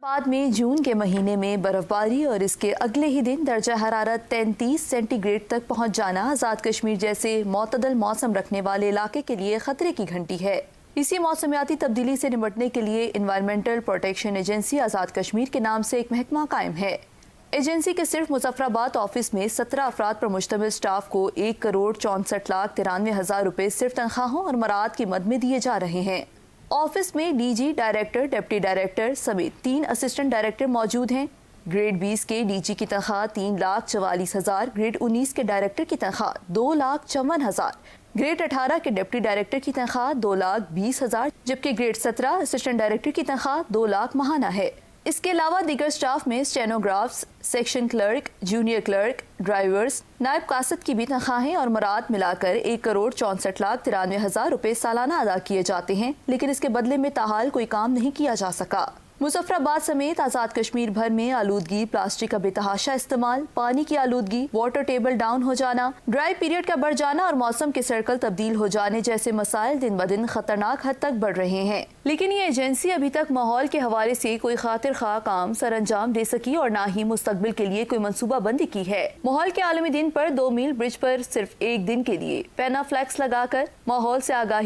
बाद में जून के महीने में बर्फबारी और इसके अगले ही दिन दर्जा हरारत 33 सेंटीग्रेड तक पहुंच जाना आज़ाद कश्मीर जैसे मोतदल मौसम रखने वाले इलाके के लिए खतरे की घंटी है। इसी मौसमियाती तब्दीली से निपटने के लिए environmental protection agency Azad Kashmir के नाम से एक महकमा कायम है। एजेंसी के सिर्फ मुजफ्फराबाद ऑफिस में 17 अफराद पर मुश्तमिल स्टाफ को 1,64,93,000 रुपए सिर्फ तनख्वाहों और मराद की मद में दिए जा रहे हैं। ऑफिस में डीजी, डायरेक्टर, डिप्टी डायरेक्टर समेत 3 असिस्टेंट डायरेक्टर मौजूद हैं। ग्रेड 20 के डीजी की तनख्वाह 3,44,000, ग्रेड 19 के डायरेक्टर की तनख्वाह 2,54,000, ग्रेड 18 के डिप्टी डायरेक्टर की तनख्वाह 2,20,000, जबकि ग्रेड 17 असिस्टेंट डायरेक्टर की तनख्वाह 2 लाख माहाना है। इसके अलावा दीगर स्टाफ में stenographers, section clerk, junior clerk, drivers, नायब कासद की भी तनख्वाहें और मराद मिलाकर 1,64,93,000 रुपए सालाना अदा किए जाते हैं, लेकिन इसके बदले में ताहाल कोई काम नहीं किया जा सका। मुजफ्फराबाद समेत आज़ाद कश्मीर भर में आलूदगी, प्लास्टिक का बेतहाशा इस्तेमाल, पानी की आलूदगी, वाटर टेबल डाउन हो जाना, ड्राई पीरियड का बढ़ जाना और मौसम के सर्कल तब्दील हो जाने जैसे मसाइल दिन ब दिन खतरनाक हद तक बढ़ रहे हैं। लेकिन ये एजेंसी अभी तक माहौल के हवाले से कोई खातिर खा काम सर अंजाम दे सकी और ना ही मुस्तकबिल के लिए कोई मनसूबा बंदी की है। माहौल के आलमी दिन पर 2 मील ब्रिज पर सिर्फ एक दिन के लिए पैनाफ्लेक्स लगाकर माहौल से आगाही